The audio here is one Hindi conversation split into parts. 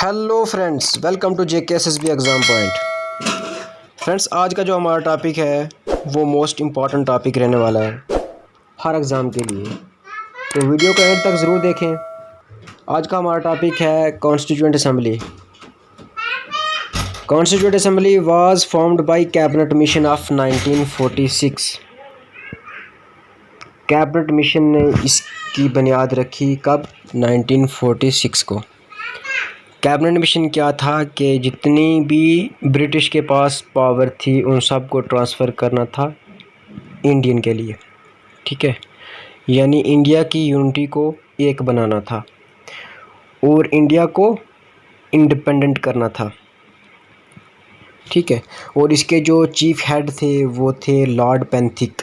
Hello friends, welcome to JKSSB exam point. Friends, आज का जो हमारा टॉपिक है वो मोस्ट इम्पॉर्टेंट टॉपिक रहने वाला है हर एग्ज़ाम के लिए, तो वीडियो को एंड तक ज़रूर देखें। आज का हमारा टॉपिक है constituent assembly. Constituent assembly was formed by cabinet mission of 1946। Cabinet mission ने इसकी बुनियाद रखी कब? 1946 को। कैबिनेट मिशन क्या था कि जितनी भी ब्रिटिश के पास पावर थी उन सब को ट्रांसफ़र करना था इंडियन के लिए, ठीक है। यानी इंडिया की यूनिटी को एक बनाना था और इंडिया को इंडिपेंडेंट करना था, ठीक है। और इसके जो चीफ हेड थे वो थे लॉर्ड पेंथिक।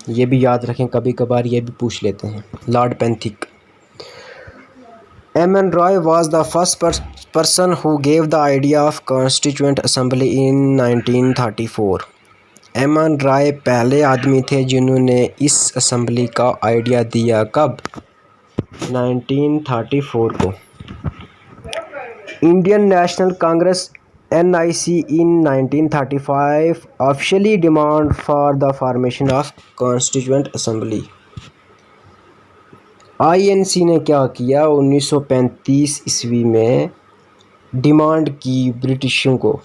ये भी याद रखें, कभी कभार ये भी पूछ लेते हैं, Lord पेंथिक। M.N. Roy was the first person who gave the idea of Constituent Assembly in 1934. M.N. Roy पहले आदमी थे जिन्होंने इस असम्बली का आइडिया दिया। कब? 1934 को। Indian national Congress NIC in 1935 officially demand for the formation of Constituent Assembly. INC ने क्या किया? 1935 ईस्वी में डिमांड की ब्रिटिशों को,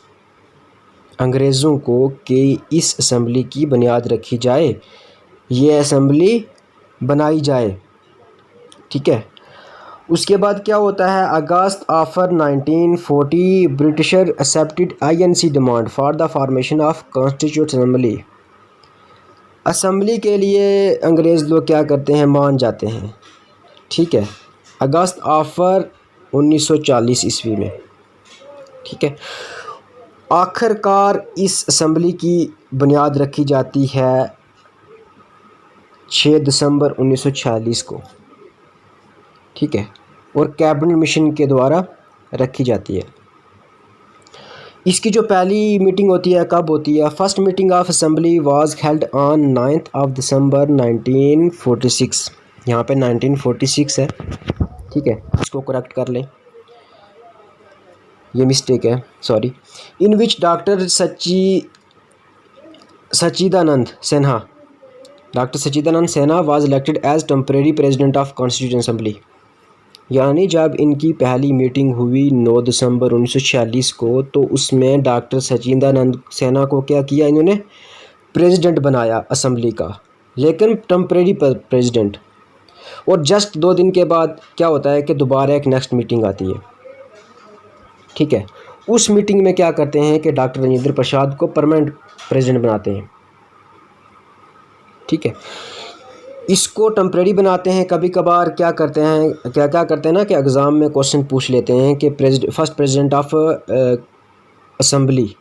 अंग्रेज़ों को, कि इस असम्बली की बुनियाद रखी जाए, ये असम्बली बनाई जाए, ठीक है। उसके बाद क्या होता है? अगस्त offer 1940 Britisher accepted INC demand for the formation of constituent assembly. Assembly के लिए अंग्रेज़ लोग क्या करते हैं? मान जाते हैं, ठीक है। अगस्त ऑफर 1940 ईस्वी में, ठीक है। आखिरकार इस असम्बली की बुनियाद रखी जाती है 6 दिसंबर 1946 को, ठीक है। और कैबिनेट मिशन के द्वारा रखी जाती है। इसकी जो पहली मीटिंग होती है कब होती है? First meeting of assembly was held on 9 दिसंबर 1946। यहाँ पे 1946 है, ठीक है, इसको करेक्ट कर लें, ये मिस्टेक है, sorry. In which doctor Sachchidanand Sinha was elected as temporary president of constitution assembly. यानी जब इनकी पहली मीटिंग हुई 9 दिसंबर 1946 को, तो उसमें डॉक्टर सच्चिदानंद सिन्हा को क्या किया? इन्होंने प्रेसिडेंट बनाया असेंबली का, लेकिन टेम्परेरी प्रेसिडेंट। और जस्ट 2 दिन के बाद क्या होता है कि दोबारा एक नेक्स्ट मीटिंग आती है, ठीक है। उस मीटिंग में क्या करते हैं कि डॉक्टर राजेंद्र प्रसाद को परमानेंट प्रेसिडेंट बनाते हैं, ठीक है। इसको टेम्परेरी बनाते हैं। कभी कभार क्या करते हैं ना कि एग्ज़ाम में क्वेश्चन पूछ लेते हैं कि फर्स्ट प्रेसिडेंट ऑफ असेंबली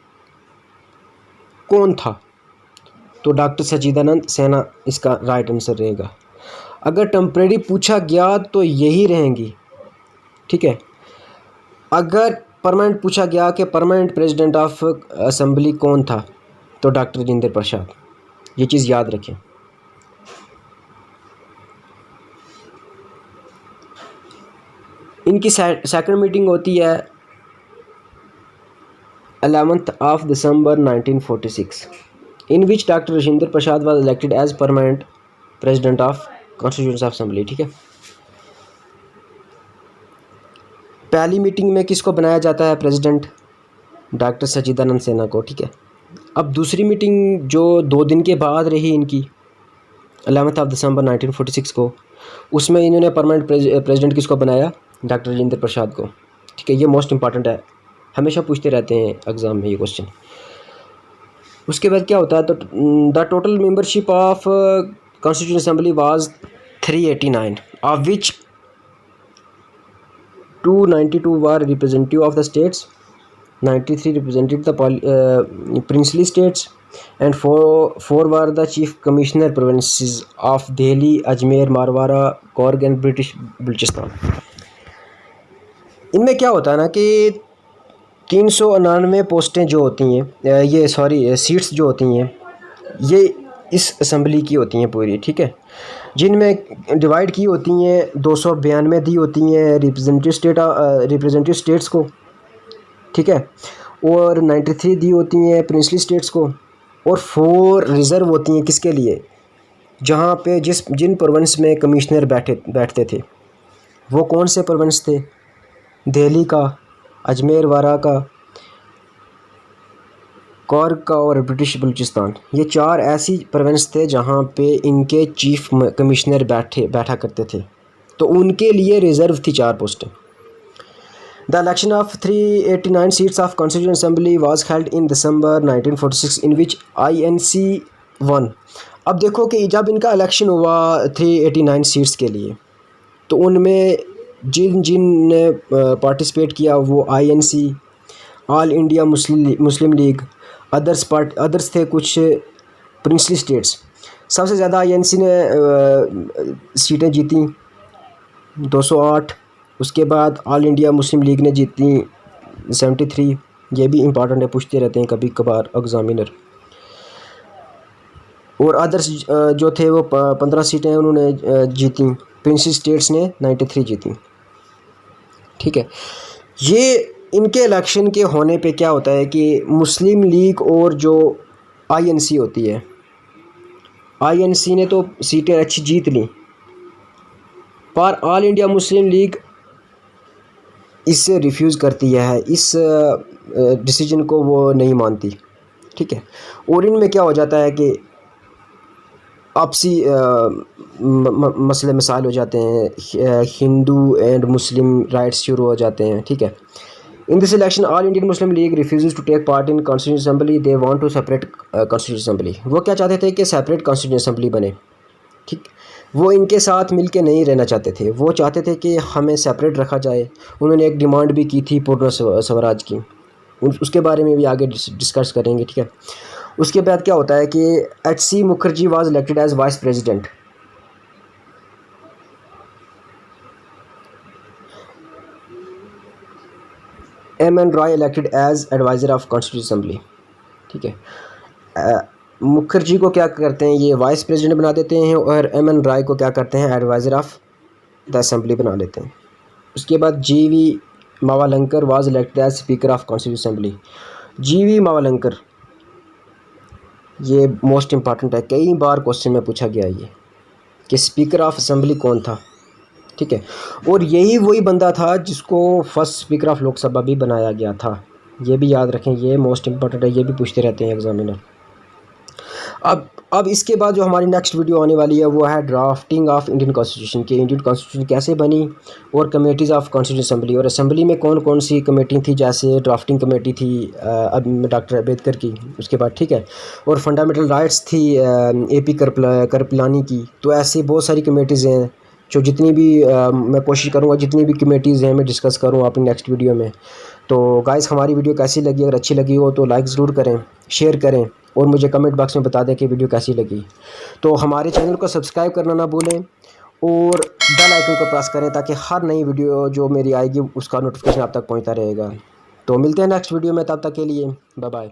कौन था, तो डॉक्टर सच्चिदानंद सिन्हा इसका राइट आंसर रहेगा। अगर टेम्परेरी पूछा गया तो यही रहेंगी, ठीक है। अगर परमानेंट पूछा गया कि परमानेंट प्रेसिडेंट ऑफ असेंबली कौन था, तो डॉक्टर राजेंद्र प्रसाद। ये चीज़ याद रखें। इनकी सेकंड मीटिंग होती है 11 दिसंबर 1946 in which doctor Rajendra Prasad was elected as permanent president of constitution assembly, ठीक है। पहली मीटिंग में किसको बनाया जाता है प्रेसिडेंट? डॉक्टर सच्चिदानंद सिन्हा को, ठीक है। अब दूसरी मीटिंग जो 2 दिन के बाद रही इनकी 11 दिसंबर 1946 को, उसमें इन्होंने परमानेंट प्रेसिडेंट किसको बनाया? डॉक्टर राजेंद्र प्रसाद को, ठीक है। ये मोस्ट इंपॉर्टेंट है, हमेशा पूछते रहते हैं एग्ज़ाम में ये क्वेश्चन। उसके बाद क्या होता है? तो the total membership of constitution assembly was 389, of which 292 were representative of the states, 93 represented the princely states and 4 were the chief commissioner provinces of Delhi, Ajmer, Marwara, Coorg and British Baluchistan. इनमें क्या होता है ना कि 399 पोस्टें जो होती हैं, सीट्स जो होती हैं, ये इस असम्बली की होती हैं पूरी, ठीक है। जिनमें डिवाइड की होती हैं 292 दी होती हैं रिप्रेजेंटेटिव स्टेट्स को, ठीक है, और 93 दी होती हैं प्रिंसली स्टेट्स को, और 4 रिज़र्व होती हैं किसके लिए, जहाँ पे जिन प्रोविंस में कमिश्नर बैठते थे। वो कौन से प्रोविंस थे? दिल्ली का, अजमेर वारा का, कौर का और ब्रिटिश बलूचिस्तान। ये 4 ऐसी प्रोविंस थे जहाँ पे इनके चीफ कमिश्नर बैठा करते थे, तो उनके लिए रिज़र्व थी 4 पोस्टें। The election of 389 seats of constituent assembly was held in December 1946 in which INC one. अब देखो कि जब इनका इलेक्शन हुआ 389 सीट्स के लिए, तो उनमें जिन जिन ने पार्टिसिपेट किया वो INC, all India Muslim league, others थे कुछ प्रिंसली स्टेट्स। सबसे ज़्यादा INC ने सीटें जीती 208। उसके बाद ऑल इंडिया मुस्लिम लीग ने जीती 73। ये भी इम्पॉर्टेंट है, पूछते रहते हैं कभी कभार एग्जामिनर। और अदर्स जो थे वो 15 सीटें उन्होंने जीती। प्रिंसली स्टेट्स ने 93 जीती, ठीक है। ये इनके इलेक्शन के होने पे क्या होता है कि मुस्लिम लीग और जो INC होती है, INC ने तो सीटें अच्छी जीत ली, पर ऑल इंडिया मुस्लिम लीग इससे रिफ्यूज़ करती है, इस डिसीजन को वो नहीं मानती, ठीक है। और इनमें क्या हो जाता है कि आपसी मसले मसाइल हो जाते हैं, हिंदू एंड मुस्लिम राइट्स शुरू हो जाते हैं, ठीक है। In this election all Indian Muslim League refuse to take part in constituent assembly, they want to separate constituent assembly. वो क्या चाहते थे कि सेपरेट कॉन्स्टिट्यूंट असेंबली बने, ठीक। वो इनके साथ मिलके नहीं रहना चाहते थे, वो चाहते थे कि हमें सेपरेट रखा जाए। उन्होंने एक डिमांड भी की थी पूर्ण स्वराज की, उसके बारे में भी आगे डिस्कस करेंगे, ठीक है। उसके बाद क्या होता है कि HC Mukherjee was elected as vice president. MN Roy elected as adviser of constituent assembly, ठीक है। मुखर्जी को क्या करते हैं, ये वाइस प्रेसिडेंट बना देते हैं, और MN रॉय को क्या करते हैं, एडवाइज़र ऑफ द असेंबली बना लेते हैं। उसके बाद GV Mavalankar was elected as speaker of constituent assembly. GV Mavalankar, ये मोस्ट इम्पॉर्टेंट है, कई बार क्वेश्चन में पूछा गया ये कि स्पीकर ऑफ असेंबली कौन था, ठीक है। और यही वही बंदा था जिसको फर्स्ट स्पीकर ऑफ लोकसभा भी बनाया गया था, ये भी याद रखें, ये मोस्ट इम्पॉर्टेंट है, ये भी पूछते रहते हैं एग्जामिनर। अब इसके बाद जो हमारी नेक्स्ट वीडियो आने वाली है वो है ड्राफ्टिंग ऑफ इंडियन कॉन्स्टिट्यूशन, कि इंडियन कॉन्स्टिट्यूशन कैसे बनी, और कमेटीज़ ऑफ कॉन्स्टिट्यूशन असेंबली, और असेंबली में कौन कौन सी कमेटी थी, जैसे ड्राफ्टिंग कमेटी थी डॉक्टर अम्बेडकर की, उसके बाद, ठीक है, और फंडामेंटल राइट्स थी AP करपलानी की। तो ऐसे बहुत सारी कमेटीज़ हैं, जो जितनी भी मैं कोशिश करूँगा जितनी भी कमेटीज़ हैं मैं डिस्कस करूँ अपनी नेक्स्ट वीडियो में। तो गाइस, हमारी वीडियो कैसी लगी, अगर अच्छी लगी हो तो लाइक ज़रूर करें, शेयर करें, और मुझे कमेंट बॉक्स में बता दें कि वीडियो कैसी लगी। तो हमारे चैनल को सब्सक्राइब करना ना भूलें, और बेल आइकन को प्रेस करें ताकि हर नई वीडियो जो मेरी आएगी उसका नोटिफिकेशन आप तक पहुंचता रहेगा। तो मिलते हैं नेक्स्ट वीडियो में, तब तक के लिए बाय बाय।